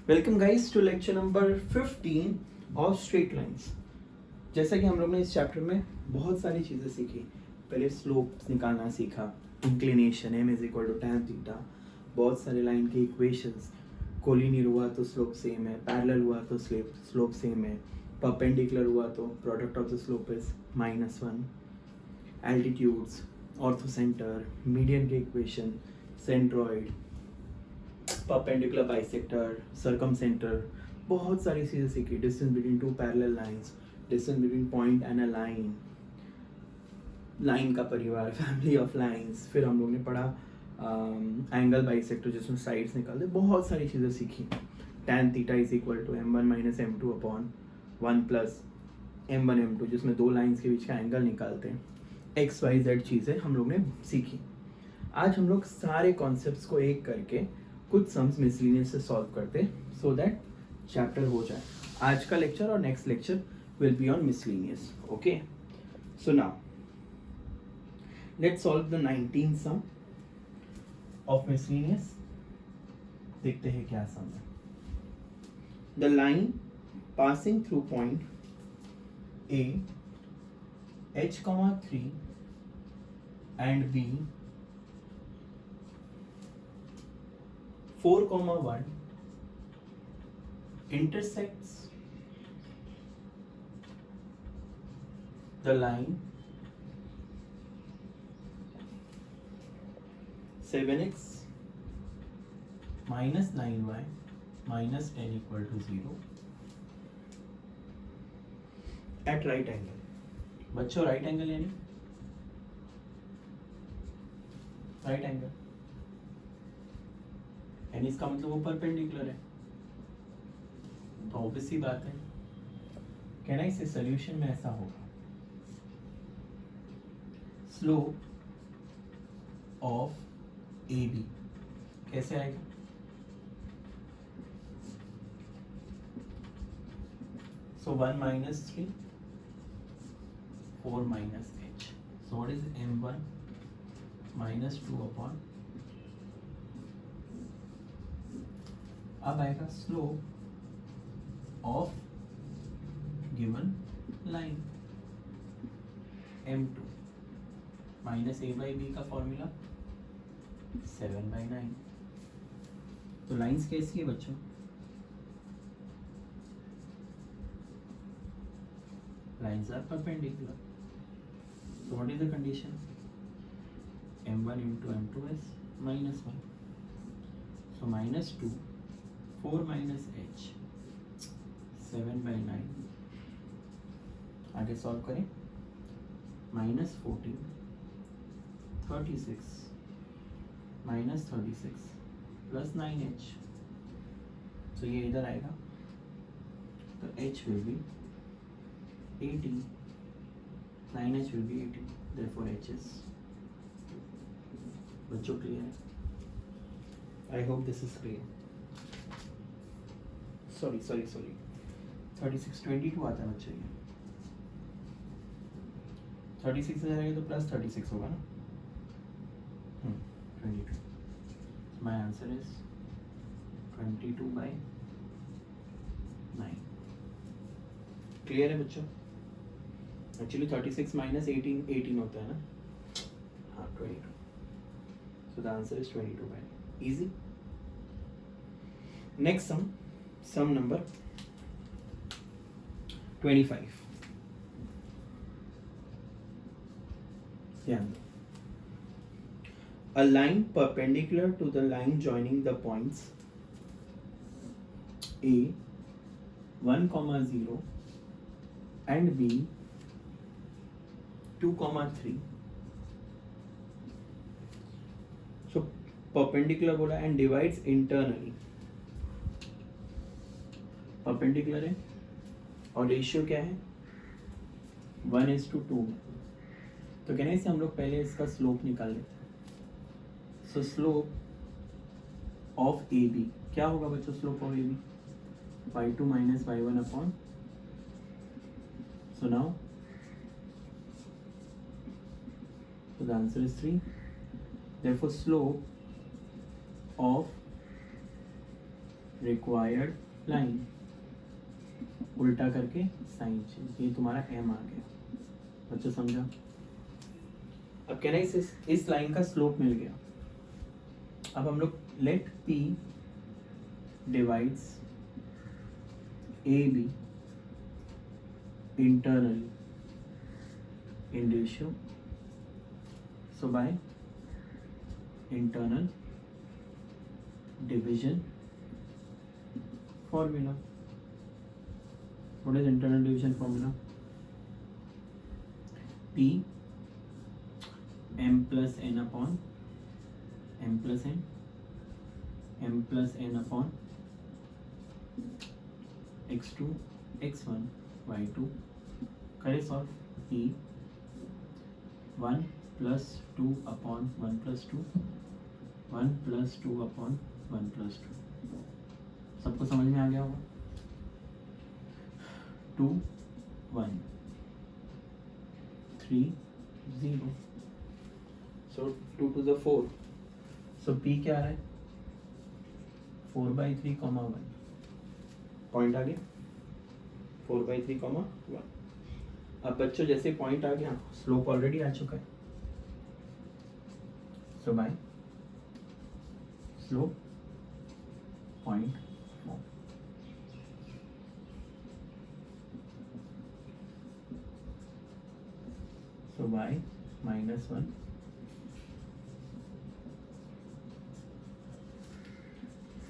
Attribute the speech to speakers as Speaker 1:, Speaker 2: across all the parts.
Speaker 1: Welcome guys to lecture number 15 of straight lines. जैसा कि हम लोग ने इस चैप्टर में बहुत सारी चीज़ें सीखी। पहले स्लोप निकालना सीखा, inclination m is equal to tan theta, बहुत सारे लाइन के इक्वेशंस, कोलिनियर हुआ तो स्लोप सेम है, पैरेलल हुआ तो स्लोप सेम है, परपेंडिकुलर हुआ तो product of the slope is -1, altitudes, orthocentre, median के equation, centroid, perpendicular bisector, circumcentre, बहुत सारी चीज़ें सीखी। Distance between two parallel lines, distance between point and a line, line का परिवार, फैमिली ऑफ लाइंस। फिर हम लोग ने पढ़ा एंगल बाइसेक्टर जिसमें साइड्स निकालते, बहुत सारी चीज़ें सीखी। tan theta is equal to m1 minus m2 upon 1 plus m1 m2 जिसमें दो लाइंस के बीच का एंगल निकालते हैं। एक्स वाई जेड चीज़ें हम लोग ने सीखी। आज हम लोग सारे कॉन्सेप्ट्स को एक करके कुछ सम्स मिसलिनियस से सॉल्व करते सो दैट चैप्टर हो जाए। आज का लेक्चर और next lecture will be on miscellaneous. Okay, so now let's solve the 19th sum of miscellaneous. देखते हैं क्या सम है। The line passing through point A h, 3 and b 4, 1 intersects the line 7x minus 9y minus 10 equal to 0 at right angle। बच्चों right angle यानी right angle यानी इसका मतलब वो परपेंडिकुलर है, तो ऑब्वियस सी बात है कहना इससे सोल्यूशन में ऐसा होगा। स्लोप ऑफ ए बी कैसे आएगा? सो 1 minus 3 4 minus h, so what is m1 minus 2 upon, अब आएगा slope of given line m2 minus a by B का फॉर्मूला 7/9। तो लाइंस कैसी है बच्चों? Lines are perpendicular. So what is the condition? m1 into m2 is -1. So -2, 4 minus h, 7/9। आगे solve करें। -14, 36, -36 plus 9h, तो ये इधर आएगा तो h will be 18, 9h will be 18, therefore h is, बच्चों क्लियर है? I hope this is clear. sorry 36 22 आता है बच्चों ये 36 से जाएगा तो प्लस 36 होगा ना। 22, my answer is 22/9। क्लियर है बच्चों? एक्चुअली 36 माइनस 18 होता है ना। हाँ 22, so the answer is 22/9। easy। next sum number 25। ध्यान दो। A line perpendicular to the line joining the points A 1, 0 and B 2, 3। So perpendicular बोला and divides internally। perpendicular है और रेशियो क्या है? 1:2 में। तो कहने से हम लोग पहले इसका स्लोप निकाल लेते हैं। So slope of A B क्या होगा बच्चों? Slope of A B y2 minus y1 upon, so now so the answer is 3। therefore slope of required line, उल्टा करके साइन चेंज, ये तुम्हारा एम आ गया। बच्चों समझा? अब कहना इस लाइन का स्लोप मिल गया। अब हम लोग let P divides AB internally in ratio, so by internal division formula. What is internal division formula? P m plus n upon m plus n, m plus n upon x2 x1 y2, करे solve. P 1 plus 2 upon 1 plus 2, 1 plus 2 upon 1 plus 2, सबको समझ में आ गया होगा? 2 1 3 0, so 2 to the 4, so P क्या आ रहा है? 4/3, 1 point आ गया 4/3, 1। अब बच्चों जैसे पॉइंट आ गया, स्लोप ऑलरेडी आ चुका है, सो by slope 0.4, so by -1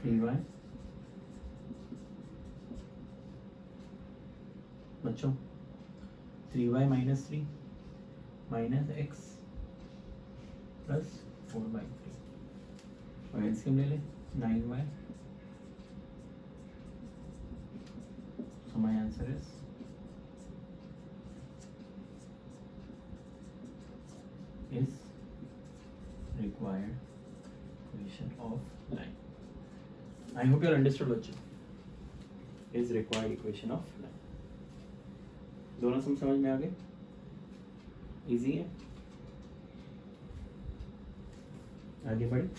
Speaker 1: 3y, बच्चों 3y minus 3 minus x plus 4/3, और एलसीएम ले ले 9y, so my answer is required equation of line. I hope you all understood बच्चों, is required equation of line. दोनों समझ में आ गए? इजी है, आगे बढ़े।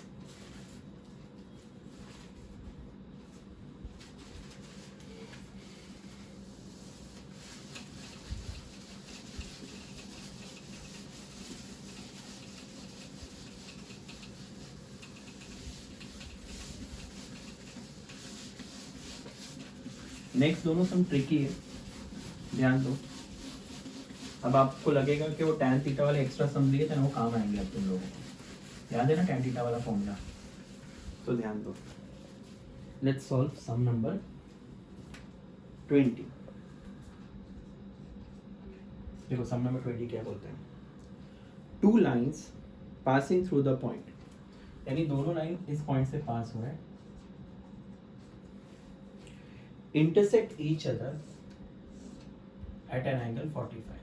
Speaker 1: नेक्स्ट दोनों सम ट्रिकी है, ध्यान दो। अब आपको लगेगा कि वो tan थीटा वाले एक्स्ट्रा सम दिए थे ना, वो काम आएंगे अब तुम लोगों को, याद है ना tan थीटा वाला फॉर्मूला, तो ध्यान दो। Let's solve sum number 20। देखो सम नंबर 20 क्या बोलते हैं? 2 lines passing through the point, यानी दोनों लाइन इस पॉइंट से पास हो रहे हैं, intersect each other at an angle 45.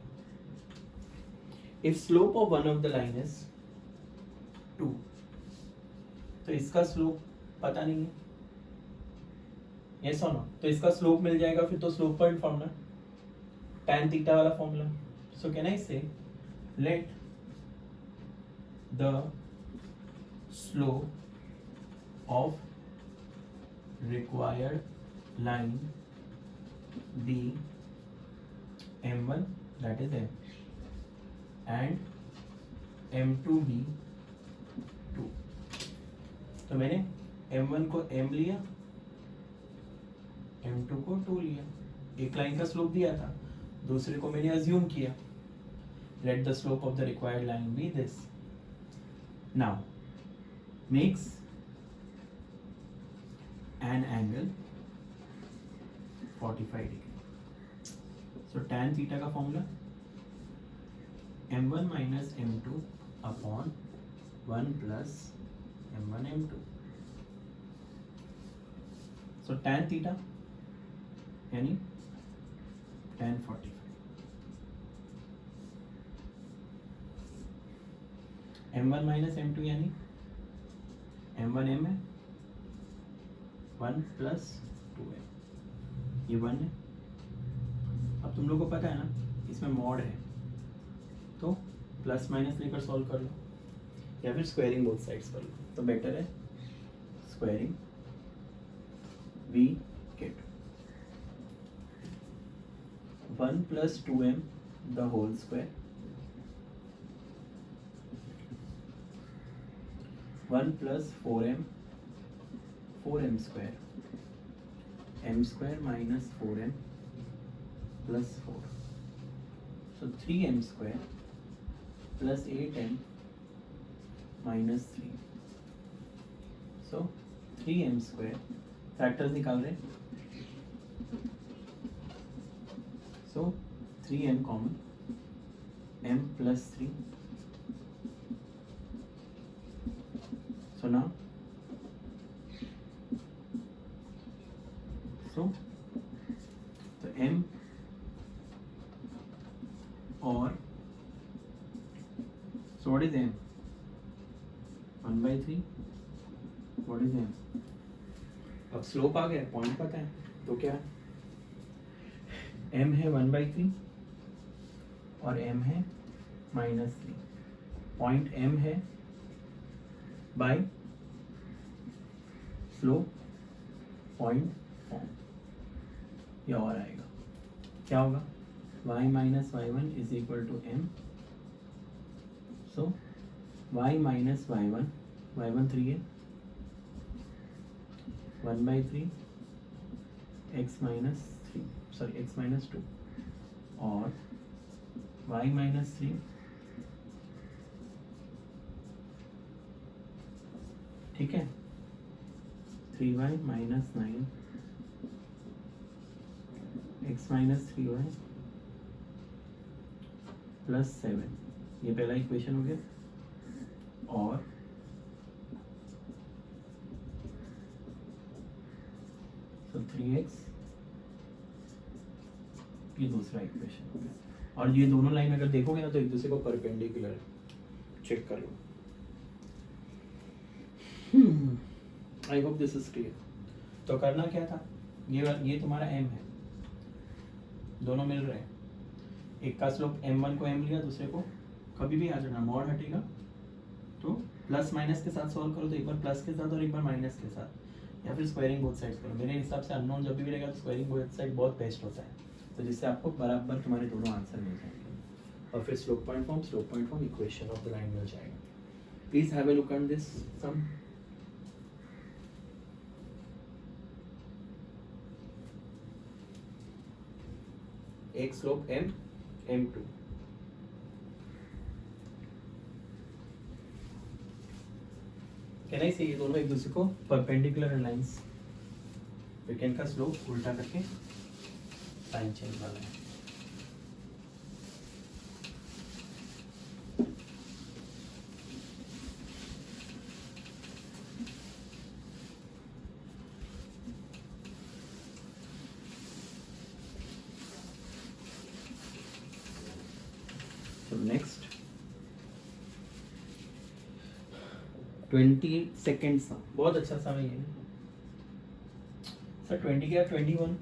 Speaker 1: If slope of one of the line is 2, तो इसका स्लोप पता नहीं है, yes or no? तो इसका स्लोप मिल जाएगा, फिर तो slope point formula tan theta वाला formula. So can I say let the slope of required line be m1, that is m, and m2 be 2। तो मैंने m1 को m लिया, m2 को 2 लिया, एक लाइन का स्लोप दिया था, दूसरे को मैंने अज्यूम किया, let the slope of the required line be this। now makes an angle 45 degree. So tan theta का formula m1 minus m2 upon 1 plus m1 m2। So tan theta यानी tan 45, m1 minus m2 यानी m1 m है, 1 plus 2 है, ये 1 है। अब तुम लोग को पता है ना इसमें मॉड है, तो प्लस माइनस लेकर सॉल्व कर लो, या फिर स्क्वायरिंग बोथ साइड्स कर लो, तो बेटर है squaring we get 1 plus 2m the whole square, 1 plus 4m square, m square minus 4m plus 4. So 3m square plus 8m minus 3. So 3m square, factors निकाल रहे हैं. So 3m common, m plus 3. So now, so m or, so what is m? 1/3. What is m? अब slope आ गया, point पता है, तो क्या है? m है 1/3 और m है -3. पॉइंट m है बाय स्लोप पॉइंट फॉर्म. ये और आएगा, क्या होगा? y minus y1 is equal to m. So y minus y1, y1 3 है, 1/3 x minus 3, sorry x minus 2 और y minus 3 ठीक है, 3y minus 9 x minus 3y plus 7. ये पहला इक्वेशन हो गया. और तो 3x, ये दूसरा इक्वेशन हो गया. और ये दोनों लाइन अगर देखोगे ना तो एक दूसरे को परपेंडिकुलर है. चेक कर लो. I hope this is clear. तो करना क्या था, ये तुम्हारा m है, दोनों मिल रहे हैं. एक का स्लोप m1 को m लिया, दूसरे को कभी भी आ जाना, मॉड हटेगा तो प्लस माइनस के साथ सॉल्व करो, तो एक बार प्लस के साथ और एक बार माइनस के साथ, या फिर स्क्वायरिंग बोथ साइड्स करो. मेरे हिसाब से अननोन जब भी रहेगा तो स्क्वायरिंग बोथ साइड बहुत बेस्ट होता है, तो जिससे आपको बराबर तुम्हारे दोनों आंसर मिल जाएंगे. और फिर slope point form equation of the line मिल जाएगा. Please have a look on this sum. एक slope m, m2. Can I से ये दोनों एक दूसरे को परपेंडिकुलर लाइंस. वीकेंड का स्लोप उल्टा करके साइन चेंज वाला है. नेक्स्ट 20 सेकेंड्स, बहुत अच्छा समय है सर. 20 क्या 21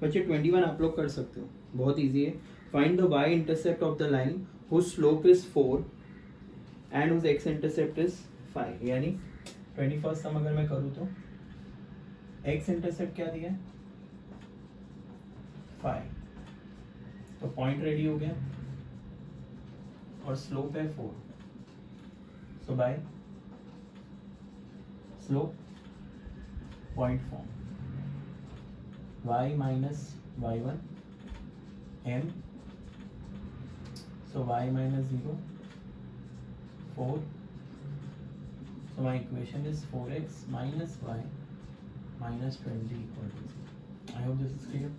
Speaker 1: बच्चे, 21 आप लोग कर सकते हो, बहुत इजी है. Find the y intercept of the line whose slope is 4 and whose x intercept is 5. यानी 21 सम अगर मैं करूँ तो x इंटरसेप्ट क्या दिया है 5, तो पॉइंट रेडी हो गया और स्लोप है 4. So by slope point form y minus y1 m, so y minus 0 4, so my equation is 4x minus y minus 20 equal to 0. I hope this is clear.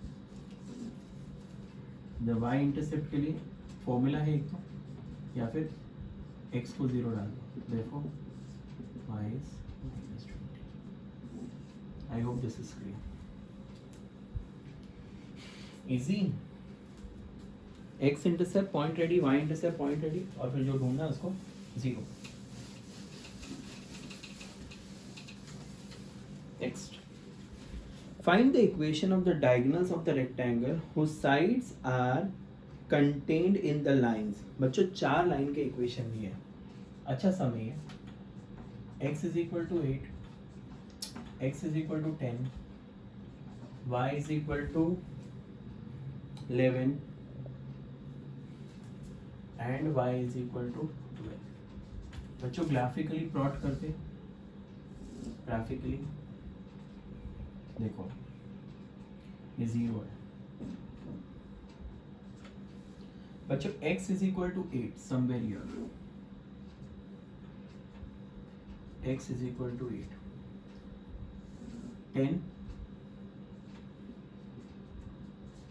Speaker 1: the y intercept के लिए formula है एक तो, या फिर x को 0 डाल दो, therefore y is minus 20. I hope this is clear. Easy. x intercept point ready, y intercept point ready, और फिर जो ढूंढना है उसको 0. Next, find the equation of the diagonals of the rectangle whose sides are contained in the lines. बच्चों 4 line के equation भी है. अच्छा समय है. x is equal to 8, x is equal to 10, y is equal to 11 and y is equal to 12। बच्चों graphically plot करते, graphically देखो ये 0 है बच्चों, x is equal to 8 somewhere here, x is equal to 8, 10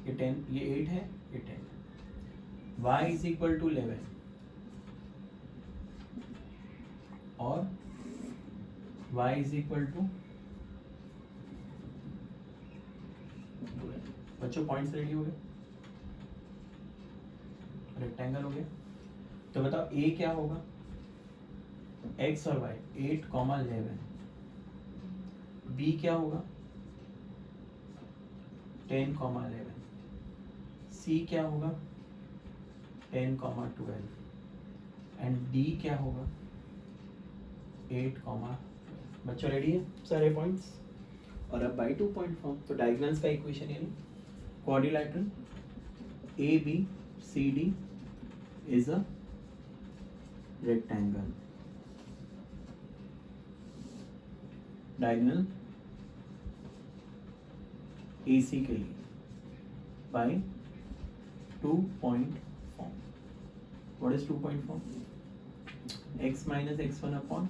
Speaker 1: ये 10 ये 8 है, ये 10, y इज इक्वल टू 11 और y इज इक्वल टू 12। बच्चों पॉइंट्स रेडी हो गए, रेक्टेंगल हो गया। तो बताओ a क्या होगा, x और y 8, 11, b क्या होगा 10, 11, c क्या होगा 10, 12 एंड d क्या होगा 8, 12। बच्चों रेडी है सारे पॉइंट्स। और अब बाई 2 पॉइंट फॉर्म, तो डायगोनल्स का इक्वेशन यानी quadrilateral A B C D is a rectangle, diagonal AC के लिए by 2 point form. What is 2 point form? x minus x1 upon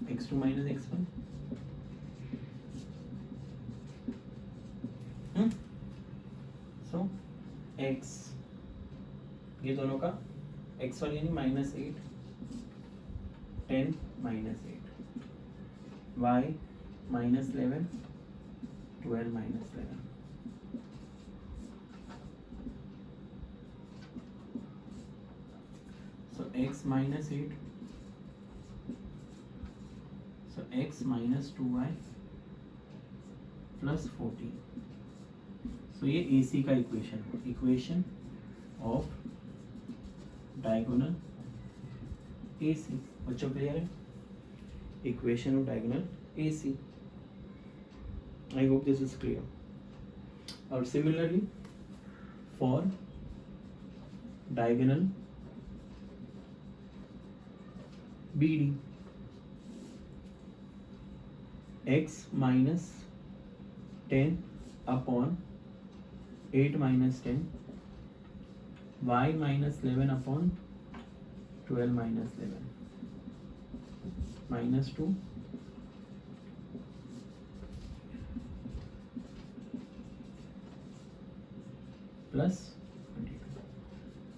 Speaker 1: x2 minus x1. So x ये दोनों का x1 यानी -8, 10 -8, y -11, 12 -11। So x -8, so x minus 2y plus 14। So ये AC का equation of diagonal AC। बच्चों clear है, equation of diagonal AC। I hope this is clear. और similarly for diagonal BD, x minus 10 upon 8 minus 10, y minus 11 upon 12 minus 11, minus 2 plus 22।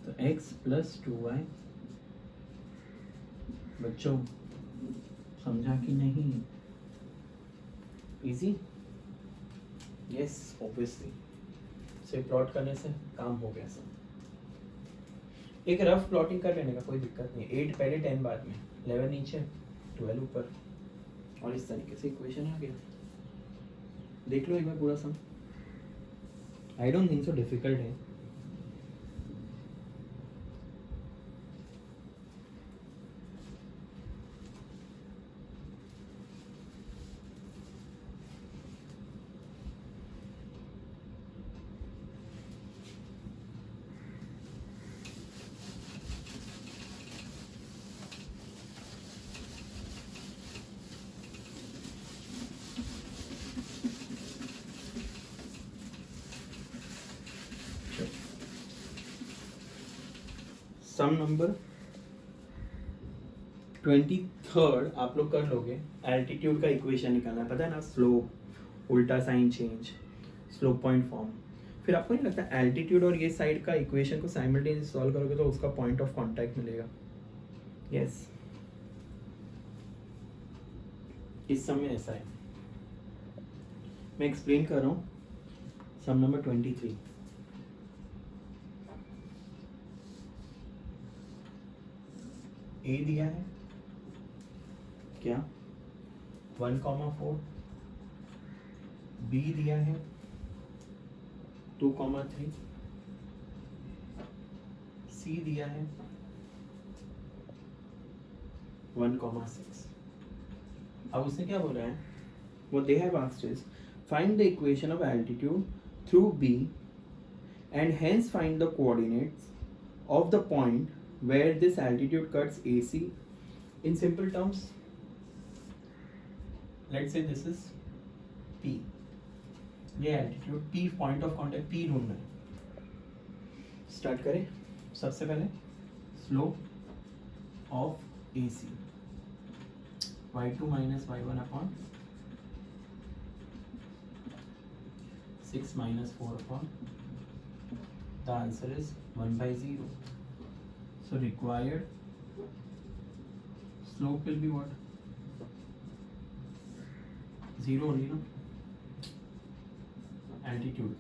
Speaker 1: तो x plus 2y। बच्चों समझा कि नहीं? Easy? Yes obviously, से plot करने से काम हो गया सब। एक रफ प्लॉटिंग कर लेने का कोई दिक्कत नहीं, 8 पहले 10 बाद में, 11 नीचे 12 ऊपर, और इस तरीके से इक्वेशन आ गया। देख लो एक बार पूरा sum. I don't think so difficult है। सम नंबर 23 आप लोग कर लोगे। एल्टीट्यूड का इक्वेशन निकालना है, पता है ना, स्लोप, उल्टा sign change, slope point form. फिर आपको नहीं लगता एल्टीट्यूड और ये साइड का इक्वेशन को साइमल्टेनियसली सॉल्व करोगे तो उसका पॉइंट ऑफ कांटेक्ट मिलेगा। यस इस सम में ऐसा है, मैं एक्सप्लेन कर रहा हूँ। सम नंबर 23, ए दिया है क्या 1,4, बी दिया है 2,3, सी दिया है 1,6। अब उसने क्या बोला है, वो they have asked is find the equation of altitude through B and hence find the coordinates of the point where this altitude cuts AC. In simple terms, let's say this is P, ये altitude P point of contact P ढूंढना है. Start करें. सबसे पहले slope of AC y2 minus y1 upon 6 minus 4 upon, the answer is 1 by 0. So required slope will be what? 0 only, no? Altitude.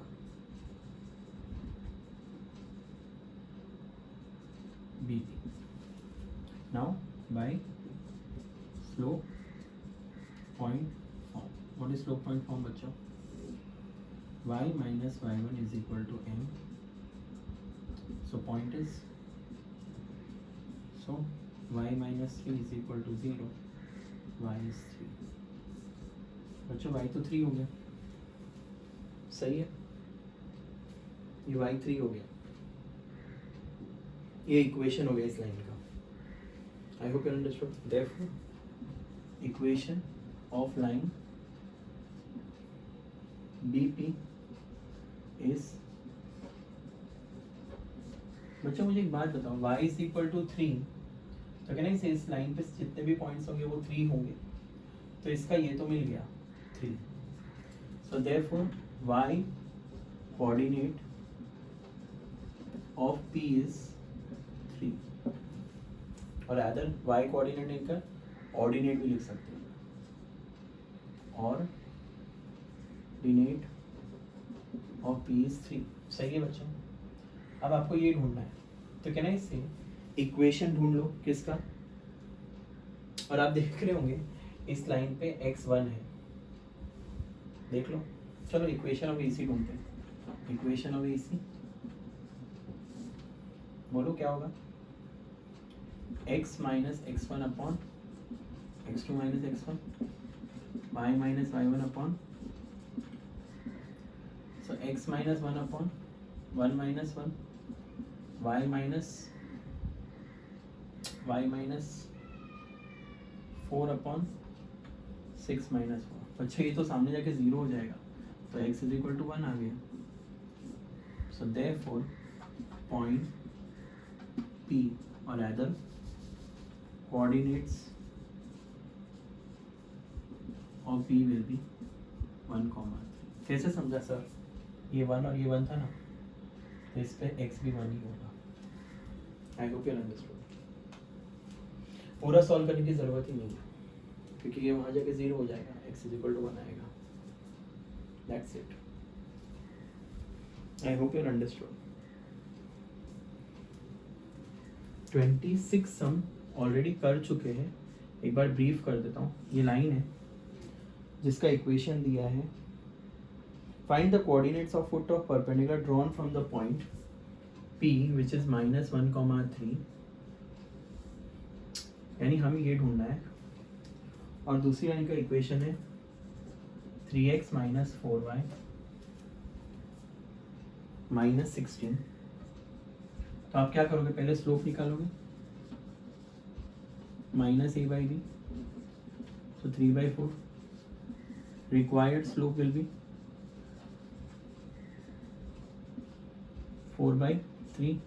Speaker 1: BP. Now by slope point form. What is slope point form, बच्चों? Y minus y1 is equal to m. So point is, so y minus 3 is equal to 0. Y is 3. बच्चों y तो 3 हो गया, सही है. ये y 3 हो गया. ये इक्वेशन हो गया इस लाइन का. आई hope you understood. Therefore equation of line BP is, बच्चों मुझे एक बात बताओ, y इज इक्वल टू 3, तो कहना इसे इस लाइन पे जितने भी पॉइंट्स होंगे वो 3 होंगे, तो इसका ये तो मिल गया 3. So therefore y coordinate of P is 3, और अदर y कोऑर्डिनेट इनका ऑर्डिनेट भी लिख सकते हैं, ऑर्डिनेट ऑफ P इज 3. सही है बच्चों. अब आपको ये ढूंढना है, तो कहना है इससे इक्वेशन ढूंढ लो किसका, और आप देख रहे होंगे इस लाइन पे x1 है, देख लो. चलो इक्वेशन ऑफ AC ढूंढते हैं. इक्वेशन ऑफ AC बोलो क्या होगा? x minus x1 upon x2 minus x1, y minus y1 upon, so x minus 1 upon 1 minus 1, y minus 4 upon 6 minus 4. अच्छा ये तो सामने जाके 0 हो जाएगा, तो x is equal to 1 आ गया. So therefore point P or rather coordinates of P will be 1, 3. कैसे समझा सर? ये 1 और ये 1 था ना, तो इस पे x भी 1 ही होगा. आई होप यू अंडरस्टूड. पूरा सॉल्व करने की जरूरत ही नहीं है, क्योंकि ये वहाँ जाके 0 हो जाएगा, x इज इक्वल टू 1 आएगा. That's it. I hope you understood. 26 sum already कर चुके हैं. एक बार ब्रीफ कर देता हूँ. ये लाइन है जिसका इक्वेशन दिया है. Find the coordinates of foot of perpendicular drawn from the point P which is minus 1, 3. यानी हमें ये ढूंढना है. और दूसरी लाइन का इक्वेशन है 3x minus 4y minus 16. तो आप क्या करोगे? पहले स्लोप निकालोगे, minus a by b, so 3/4. Required slope will be 4/3.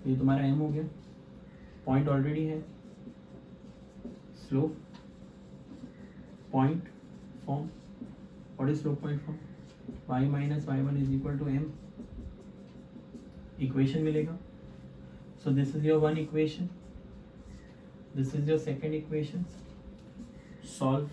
Speaker 1: ये तुम्हारा m हो गया. पॉइंट ऑलरेडी है. Slope point form. What is slope point form? y minus y1 is equal to m. Equation मिलेगा. So this is your one equation, this is your second equation. Solve